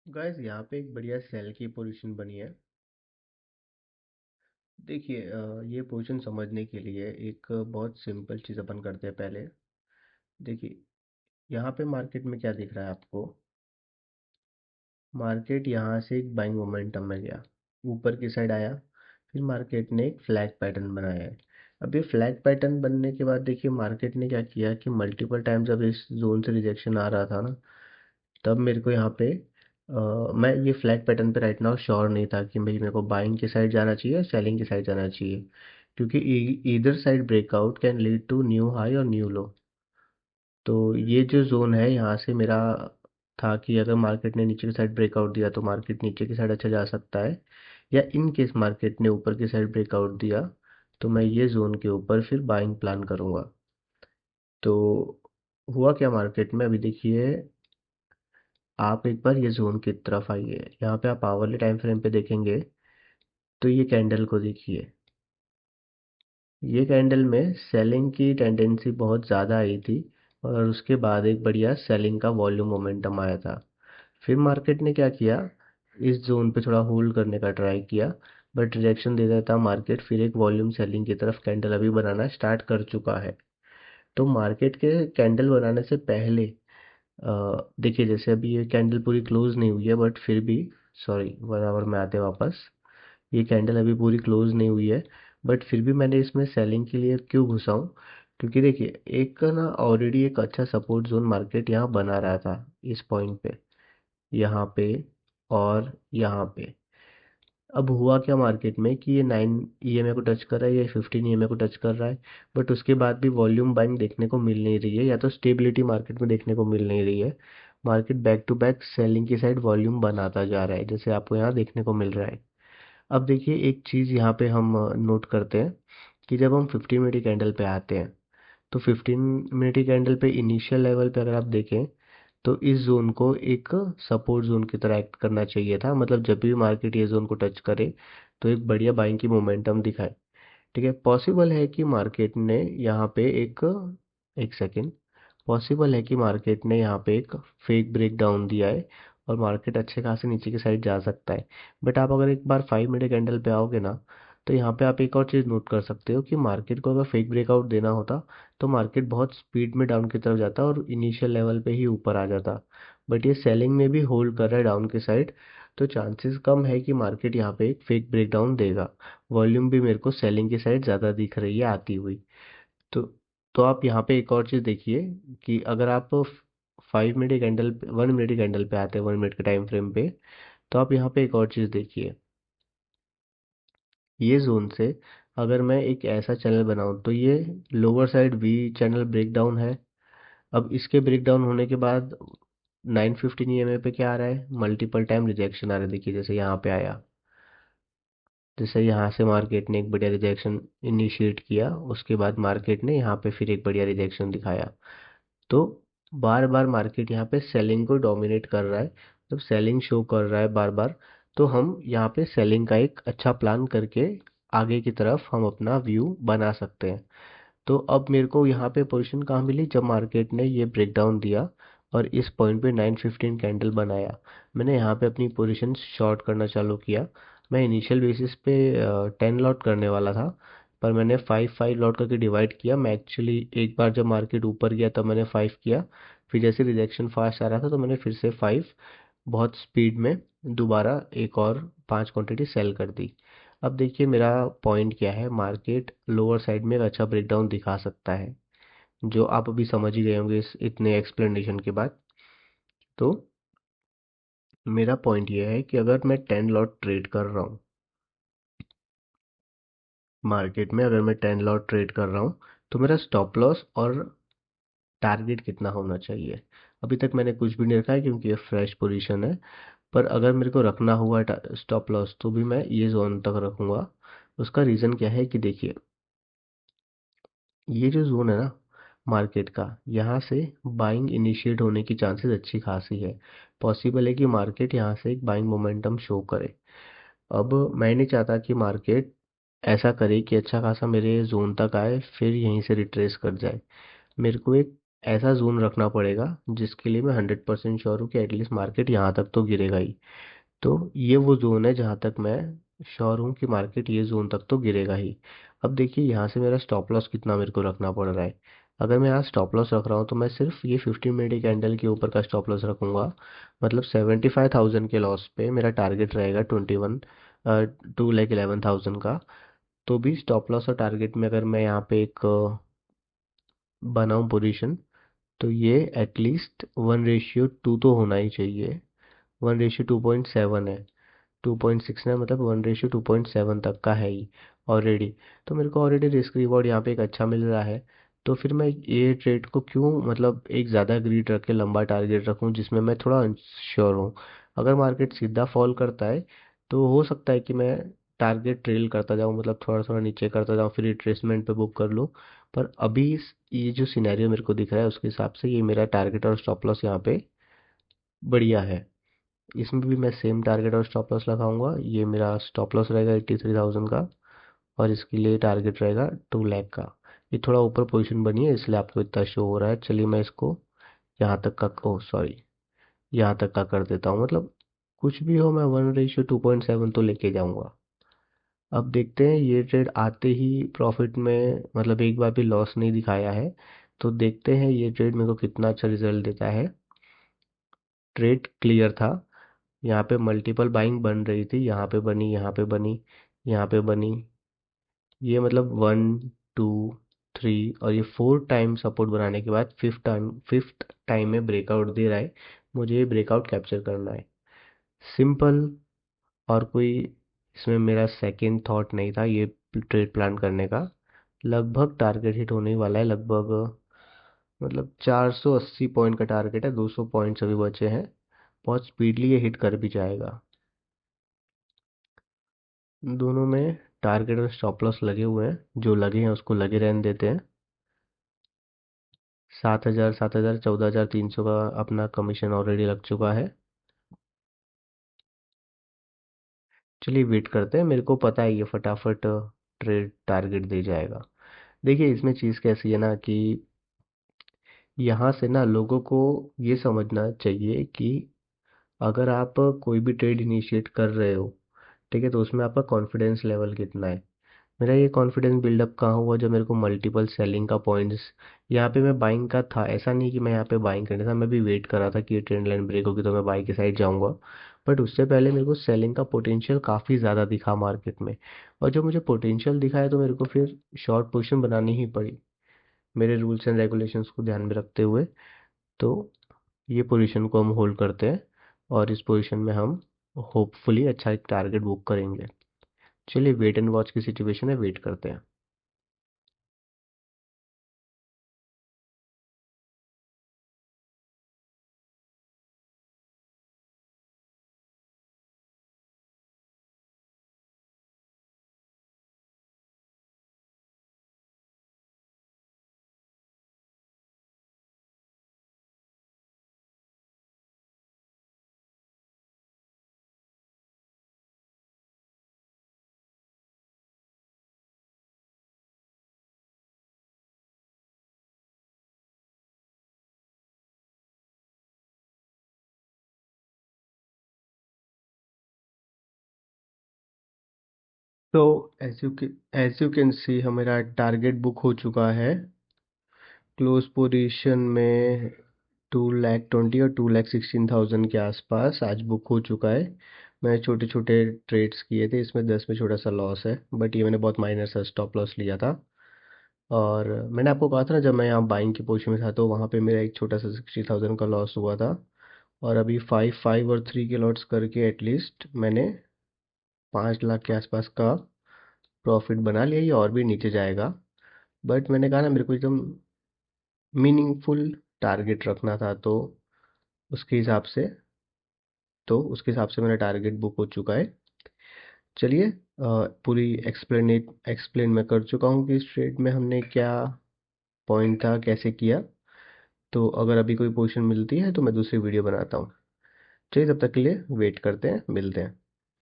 Guys यहाँ पे एक बढ़िया सेल की पोजीशन बनी है। देखिए ये पोजीशन समझने के लिए एक बहुत सिंपल चीज़ अपन करते हैं पहले। देखिए यहाँ पे मार्केट में क्या दिख रहा है आपको। मार्केट यहाँ से एक बाइंग मोमेंटम में गया, ऊपर की साइड आया, फिर मार्केट ने एक फ्लैग पैटर्न बनाया है। अब ये फ्लैग पैटर्न बनने के बाद देखिए मार्केट ने क्या किया कि मल्टीपल टाइम जब इस जोन से रिजेक्शन आ रहा था ना, तब मेरे को यहाँ पे मैं ये फ्लैग पैटर्न पे राइट नाउ श्योर नहीं था कि भाई मेरे को बाइंग की साइड जाना चाहिए या सेलिंग की साइड जाना चाहिए, क्योंकि either side breakout can lead to new high और न्यू लो। तो ये जो जोन है यहाँ से मेरा था कि अगर मार्केट ने नीचे की साइड ब्रेकआउट दिया तो मार्केट नीचे की साइड अच्छा जा सकता है, या इन केस मार्केट ने ऊपर की साइड ब्रेकआउट दिया तो मैं ये जोन के ऊपर फिर बाइंग प्लान करूँगा। तो हुआ क्या मार्केट में, अभी देखिए आप एक बार ये जोन की तरफ आइए, यहाँ पे आप आवरली टाइम फ्रेम पे देखेंगे तो ये कैंडल को देखिए। ये कैंडल में सेलिंग की टेंडेंसी बहुत ज़्यादा आई थी और उसके बाद एक बढ़िया सेलिंग का वॉल्यूम मोमेंटम आया था। फिर मार्केट ने क्या किया, इस जोन पे थोड़ा होल्ड करने का ट्राई किया, बट रिजेक्शन दे देता मार्केट, फिर एक वॉल्यूम सेलिंग की तरफ कैंडल अभी बनाना स्टार्ट कर चुका है। तो मार्केट के कैंडल बनाने से पहले देखिए जैसे अभी ये कैंडल पूरी क्लोज नहीं हुई है बट फिर भी, सॉरी बराबर में आते वापस, ये कैंडल अभी पूरी क्लोज नहीं हुई है बट फिर भी मैंने इसमें सेलिंग के लिए क्यों घुसा हूँ, क्योंकि देखिए एक ना ऑलरेडी एक अच्छा सपोर्ट जोन मार्केट यहाँ बना रहा था इस पॉइंट पे, यहाँ पे और यहाँ पे। अब हुआ क्या मार्केट में कि ये 9 EMA को टच कर रहा है, ये 15 EMA को टच कर रहा है, बट उसके बाद भी वॉल्यूम बाइंग देखने को मिल नहीं रही है, या तो स्टेबिलिटी मार्केट में देखने को मिल नहीं रही है। Market back to back selling की साइड वॉल्यूम बनाता जा रहा है जैसे आपको यहाँ देखने को मिल रहा है। अब देखिए एक चीज़ यहाँ पे हम नोट करते हैं कि जब हम 15 मिनट कैंडल पे आते हैं तो 15 मिनट कैंडल पे इनिशियल लेवल पे अगर आप देखें तो इस जोन को एक सपोर्ट जोन की तरह एक्ट करना चाहिए था, मतलब जब भी मार्केट ये जोन को टच करे तो एक बढ़िया बाइंग की मोमेंटम दिखाए। ठीक है, पॉसिबल है कि मार्केट ने यहाँ पे एक एक सेकेंड पॉसिबल है कि मार्केट ने यहाँ पे एक फेक ब्रेक डाउन दिया है और मार्केट अच्छे खासे नीचे की साइड जा सकता है। बट आप अगर एक बार 5 मिनट कैंडल पे आओगे ना, तो यहाँ पे आप एक और चीज़ नोट कर सकते हो कि मार्केट को अगर फेक ब्रेकआउट देना होता तो मार्केट बहुत स्पीड में डाउन की तरफ जाता और इनिशियल लेवल पे ही ऊपर आ जाता। बट ये सेलिंग में भी होल्ड कर रहा है डाउन की साइड, तो चांसेस कम है कि मार्केट यहाँ पे एक फेक ब्रेकडाउन देगा। वॉल्यूम भी मेरे को सेलिंग की साइड ज़्यादा दिख रही है आती हुई। तो तो आप यहाँ पे एक और चीज़ देखिए कि अगर आप 5 मिनट कैंडल 1 मिनट कैंडल पे आते हैं 1 मिनट के टाइम फ्रेम पे, तो आप यहाँ पे एक और चीज़ देखिए। ये जोन से अगर मैं एक ऐसा चैनल बनाऊं तो ये lower side V channel breakdown है। अब इसके ब्रेकडाउन होने के बाद 915 EMA पे क्या आ रहा है, मल्टीपल टाइम रिजेक्शन आ रहा है। देखिए जैसे यहाँ पे आया, जैसे यहाँ से मार्केट ने एक बढ़िया रिजेक्शन इनिशिएट किया, उसके बाद मार्केट ने यहाँ पे फिर एक बढ़िया रिजेक्शन दिखाया। तो बार बार मार्केट यहाँ पे सेलिंग को डोमिनेट कर रहा है। जब सेलिंग शो कर रहा है बार बार, तो हम यहाँ पे सेलिंग का एक अच्छा प्लान करके आगे की तरफ हम अपना व्यू बना सकते हैं। तो अब मेरे को यहाँ पे पोजीशन कहाँ मिली, जब मार्केट ने ये ब्रेकडाउन दिया और इस पॉइंट पे 915 कैंडल बनाया, मैंने यहाँ पे अपनी पोजीशन शॉर्ट करना चालू किया। मैं इनिशियल बेसिस पे 10 लॉट करने वाला था, पर मैंने 5 5 लॉट करके डिवाइड किया। मैं एक्चुअली एक बार जब मार्केट ऊपर गया तब मैंने 5 किया, फिर जैसे रिजेक्शन फास्ट आ रहा था तो मैंने फिर से 5 बहुत स्पीड में दोबारा एक और 5 क्वांटिटी सेल कर दी। अब देखिए मेरा पॉइंट क्या है, मार्केट लोअर साइड में एक अच्छा ब्रेकडाउन दिखा सकता है, जो आप अभी समझ ही गए होंगे इस इतने एक्सप्लेनेशन के बाद। तो मेरा पॉइंट ये है कि अगर मैं 10 लॉट ट्रेड कर रहा हूँ मार्केट में, अगर मैं 10 लॉट ट्रेड कर रहा हूँ तो मेरा स्टॉप लॉस और टारगेट कितना होना चाहिए। अभी तक मैंने कुछ भी नहीं रखा है क्योंकि ये फ्रेश पोजीशन है, पर अगर मेरे को रखना हुआ स्टॉप लॉस तो भी मैं ये जोन तक रखूंगा। उसका रीज़न क्या है कि देखिए ये जो जोन है ना मार्केट का, यहाँ से बाइंग इनिशिएट होने की चांसेस अच्छी खासी है। पॉसिबल है कि मार्केट यहाँ से एक बाइंग मोमेंटम शो करे। अब मैं नहीं चाहता कि मार्केट ऐसा करे कि अच्छा खासा मेरे जोन तक आए फिर यहीं से रिट्रेस कर जाए। मेरे को एक ऐसा जोन रखना पड़ेगा जिसके लिए मैं 100% श्योर हूँ कि एटलीस्ट मार्केट यहाँ तक तो गिरेगा ही। तो ये वो जोन है जहाँ तक मैं श्योर हूँ कि मार्केट ये जोन तक तो गिरेगा ही। अब देखिए यहाँ से मेरा स्टॉप लॉस कितना मेरे को रखना पड़ रहा है। अगर मैं यहाँ स्टॉप लॉस रख रहा हूँ तो मैं सिर्फ ये 15 मिनट कैंडल के ऊपर का स्टॉप लॉस रखूंगा। मतलब 75,000 के लॉस पे मेरा टारगेट रहेगा 2,11,000 का। तो भी स्टॉप लॉस और टारगेट में अगर मैं यहाँ पे एक बनाऊं पोजीशन, तो ये एटलीस्ट 1:2 तो होना ही चाहिए। 1:2.7 है। 2.6 है, मतलब 1:2.7 तक का है ही ऑलरेडी। तो मेरे को ऑलरेडी रिस्क रिवॉर्ड यहाँ पे एक अच्छा मिल रहा है। तो फिर मैं ये ट्रेड को क्यों मतलब एक ज़्यादा ग्रीड रख के लंबा टारगेट रखूँ जिसमें मैं थोड़ा श्योर हूँ। अगर मार्केट सीधा फॉल करता है तो हो सकता है कि मैं टारगेट ट्रेल करता जाऊँ, मतलब थोड़ा थोड़ा नीचे करता जाऊँ, फिर रिट्रेसमेंट पे बुक कर लूँ। पर अभी ये जो सिनेरियो मेरे को दिख रहा है उसके हिसाब से ये मेरा टारगेट और स्टॉप लॉस यहाँ पे बढ़िया है। इसमें भी मैं सेम टारगेट और स्टॉप लॉस लगाऊंगा। ये मेरा स्टॉप लॉस रहेगा 83,000 का, और इसके लिए टारगेट रहेगा 2 लाख का। ये थोड़ा ऊपर पोजीशन बनी है इसलिए आपको इतना शो हो रहा है। चलिए मैं इसको यहाँ तक का, ओ सॉरी, यहाँ तक का कर देता हूँ। मतलब कुछ भी हो मैं 1:2.7 तो लेके जाऊंगा। अब देखते हैं ये ट्रेड आते ही प्रॉफिट में, मतलब एक बार भी लॉस नहीं दिखाया है। तो देखते हैं ये ट्रेड मेरे को कितना अच्छा रिजल्ट देता है। ट्रेड क्लियर था। यहाँ पे मल्टीपल बाइंग बन रही थी, यहाँ पे बनी, यहाँ पे बनी, यहाँ पे बनी। ये मतलब 1, 2, 3 और ये 4 टाइम सपोर्ट बनाने के बाद फिफ्थ टाइम में ब्रेकआउट दे रहा है। मुझे ये ब्रेकआउट कैप्चर करना है, सिंपल। और कोई इसमें मेरा सेकंड थॉट नहीं था ये ट्रेड प्लान करने का। लगभग टारगेट हिट होने वाला है, लगभग मतलब 480 पॉइंट का टारगेट है, 200 पॉइंट्स अभी बचे हैं। बहुत स्पीडली ये हिट कर भी जाएगा। दोनों में टारगेट और स्टॉप लॉस लगे हुए हैं, जो लगे हैं उसको लगे रहने देते हैं। 7,000, 7,000, 14,300 का अपना कमीशन ऑलरेडी लग चुका है। चलिए वेट करते हैं, मेरे को पता है ये फटाफट ट्रेड टारगेट दे जाएगा। देखिए इसमें चीज़ कैसी है ना कि यहाँ से ना लोगों को ये समझना चाहिए कि अगर आप कोई भी ट्रेड इनिशिएट कर रहे हो, ठीक है, तो उसमें आपका कॉन्फिडेंस लेवल कितना है। मेरा ये कॉन्फिडेंस बिल्डअप कहाँ हुआ जब मेरे को मल्टीपल सेलिंग का पॉइंट्स, यहाँ पे मैं बाइंग का था, ऐसा नहीं कि मैं यहाँ पे बाइंग करना था, मैं भी वेट कर रहा था कि ये ट्रेंड लाइन ब्रेक होगी तो मैं बाई की साइड जाऊंगा। बट उससे पहले मेरे को सेलिंग का पोटेंशियल काफ़ी ज़्यादा दिखा मार्केट में। और जब मुझे पोटेंशियल दिखा है तो मेरे को फिर शॉर्ट पोजीशन बनानी ही पड़ी, मेरे रूल्स एंड रेगुलेशंस को ध्यान में रखते हुए। तो ये पोजीशन को हम होल्ड करते हैं, और इस पोजीशन में हम होपफुली अच्छा एक टारगेट बुक करेंगे। चलिए वेट एंड वॉच की सिचुएशन है, वेट करते हैं। तो एज यू कैन सी हमारा टारगेट बुक हो चुका है। क्लोज पोजीशन में 2,20,000 और 2,16,000 के आसपास आज बुक हो चुका है। मैंने छोटे छोटे ट्रेड्स किए थे, इसमें 10 में छोटा सा लॉस है, बट ये मैंने बहुत माइनर सा स्टॉप लॉस लिया था। और मैंने आपको कहा था ना, जब मैं यहाँ बाइंग की पोजीशन में था तो वहाँ पे मेरा एक छोटा सा 60,000 का लॉस हुआ था। और अभी 5 5 और 3 के लॉट्स करके एटलीस्ट मैंने 5 लाख के आसपास का प्रॉफिट बना लिया। ये और भी नीचे जाएगा, बट मैंने कहा ना मेरे को एकदम मीनिंगफुल टारगेट रखना था, तो उसके हिसाब से मेरा टारगेट बुक हो चुका है। चलिए पूरी एक्सप्लेन मैं कर चुका हूँ कि इस ट्रेड में हमने क्या पॉइंट था, कैसे किया। तो अगर अभी कोई पोजीशन मिलती है तो मैं दूसरी वीडियो बनाता हूँ। चलिए तब तक के लिए वेट करते हैं, मिलते हैं।